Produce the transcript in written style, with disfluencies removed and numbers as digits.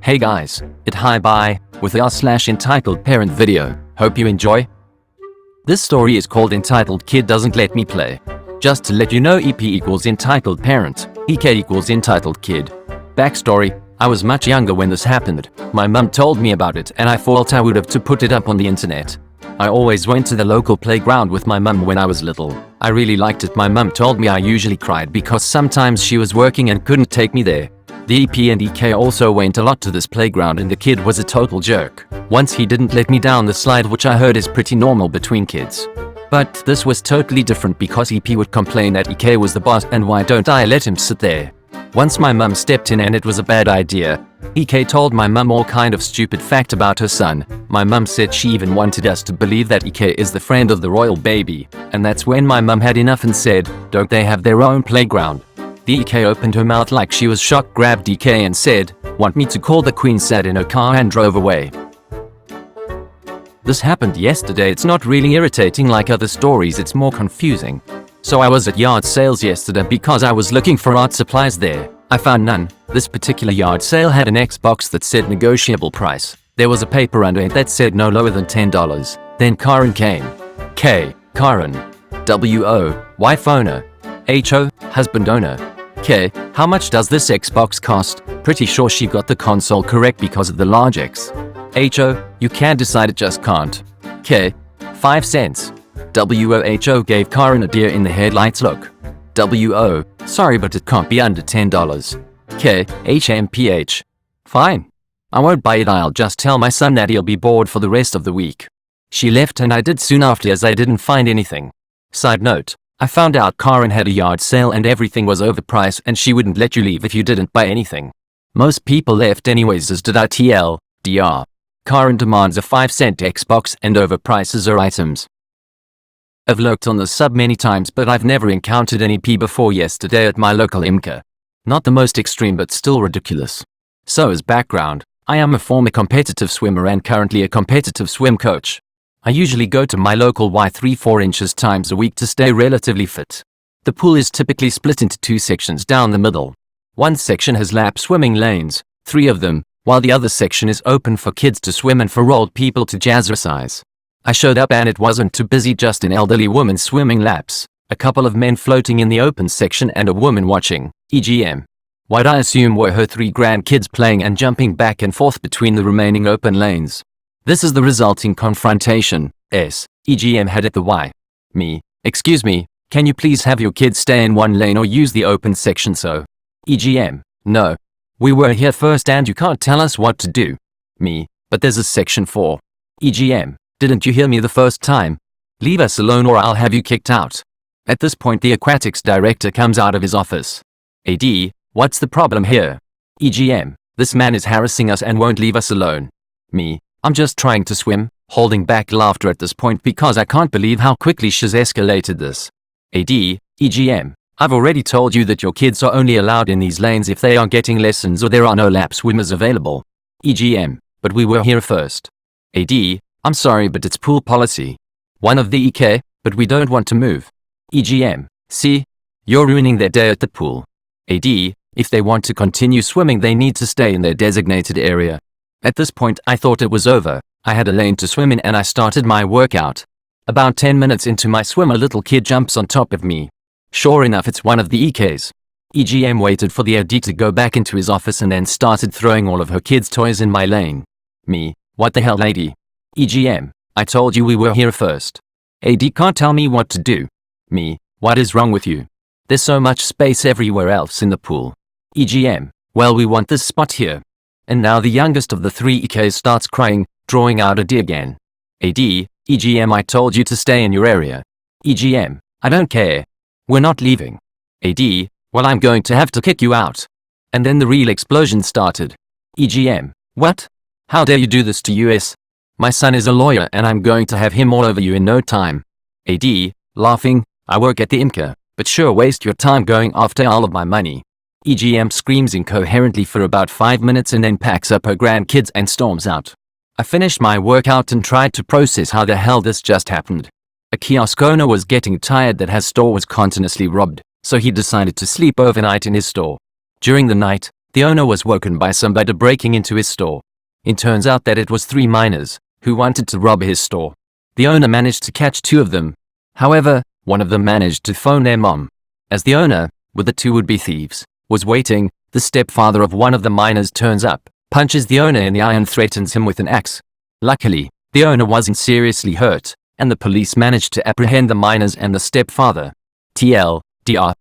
Hey guys, it's HiBye with entitled parent video. Hope you enjoy. This story is called Entitled Kid Doesn't Let Me Play. Just to let you know, EP equals entitled parent, EK equals entitled kid. Backstory: I was much younger when this happened. My mum told me about it and I thought I would have to put it up on the internet. I always went to the local playground with my mum when I was little. I really liked it. My mum told me I usually cried because sometimes she was working and couldn't take me there. The EP and EK also went a lot to this playground and the kid was a total jerk. Once he didn't let me down the slide, which I heard is pretty normal between kids. But this was totally different because EP would complain that EK was the boss and why don't I let him sit there. Once my mum stepped in and it was a bad idea. EK told my mum all kind of stupid fact about her son. My mum said she even wanted us to believe that EK is the friend of the royal baby. And that's when my mum had enough and said, don't they have their own playground? The EK opened her mouth like she was shocked, grabbed EK and said, want me to call the queen, sat in her car and drove away. This happened yesterday. It's not really irritating like other stories, it's more confusing. So I was at yard sales yesterday because I was looking for art supplies there. I found none. This particular yard sale had an Xbox that said negotiable price. There was a paper under it that said no lower than $10. Then Karen came. K. Karen. W-O. Wife owner. H-O. Husband owner. K. How much does this Xbox cost? Pretty sure she got the console correct because of the large X. H-O. You can't decide, it just can't. K. 5 cents. W-O-H-O gave Karen a deer in the headlights look. W-O. Sorry, but it can't be under $10. K. H-M-P-H. Fine. I won't buy it. I'll just tell my son that he'll be bored for the rest of the week. She left and I did soon after as I didn't find anything. Side note: I found out Karen had a yard sale and everything was overpriced and she wouldn't let you leave if you didn't buy anything. Most people left anyways, as did ITL, DR. Karen demands a 5-cent Xbox and overprices her items. I've lurked on the sub many times, but I've never encountered any P before yesterday at my local IMCA. Not the most extreme but still ridiculous. So as background, I am a former competitive swimmer and currently a competitive swim coach. I usually go to my local Y 3-4 inches times a week to stay relatively fit. The pool is typically split into 2 sections down the middle. One section has lap swimming lanes, 3 of them, while the other section is open for kids to swim and for old people to jazzercise. I showed up and it wasn't too busy, just an elderly woman swimming laps, a couple of men floating in the open section and a woman watching, EGM. What I assume were her 3 grandkids playing and jumping back and forth between the remaining open lanes. This is the resulting confrontation. S. EGM had at the Y. Me. Excuse me, can you please have your kids stay in one lane or use the open section? So. EGM. No. We were here first and you can't tell us what to do. Me. But there's a section 4. EGM. Didn't you hear me the first time? Leave us alone or I'll have you kicked out. At this point the aquatics director comes out of his office. AD, what's the problem here? EGM, this man is harassing us and won't leave us alone. Me, I'm just trying to swim, holding back laughter at this point because I can't believe how quickly she's escalated this. AD, EGM, I've already told you that your kids are only allowed in these lanes if they are getting lessons or there are no lap swimmers available. EGM, but we were here first. AD, I'm sorry but it's pool policy. One of the EK, but we don't want to move. EGM, see? You're ruining their day at the pool. AD, if they want to continue swimming they need to stay in their designated area. At this point I thought it was over. I had a lane to swim in and I started my workout. About 10 minutes into my swim a little kid jumps on top of me. Sure enough, it's one of the EKs. EGM waited for the AD to go back into his office and then started throwing all of her kids' toys in my lane. Me, what the hell, lady? EGM, I told you we were here first. AD can't tell me what to do. Me, what is wrong with you? There's so much space everywhere else in the pool. EGM, well, we want this spot here. And now the youngest of the 3 EKs starts crying, drawing out a D again. AD, EGM, I told you to stay in your area. EGM, I don't care. We're not leaving. AD, well, I'm going to have to kick you out. And then the real explosion started. EGM, what? How dare you do this to us? My son is a lawyer and I'm going to have him all over you in no time. AD, laughing, I work at the IMCA, but sure waste your time going after all of my money. EGM screams incoherently for about 5 minutes and then packs up her grandkids and storms out. I finished my workout and tried to process how the hell this just happened. A kiosk owner was getting tired that his store was continuously robbed, so he decided to sleep overnight in his store. During the night, The owner was woken by somebody breaking into his store. It turns out that it was 3 minors who wanted to rob his store. The owner managed to catch 2 of them. However, one of them managed to phone their mom. As the owner, with the 2 would-be thieves, was waiting, the stepfather of one of the minors turns up, punches the owner in the eye and threatens him with an axe. Luckily, the owner wasn't seriously hurt, and the police managed to apprehend the minors and the stepfather. TLDR.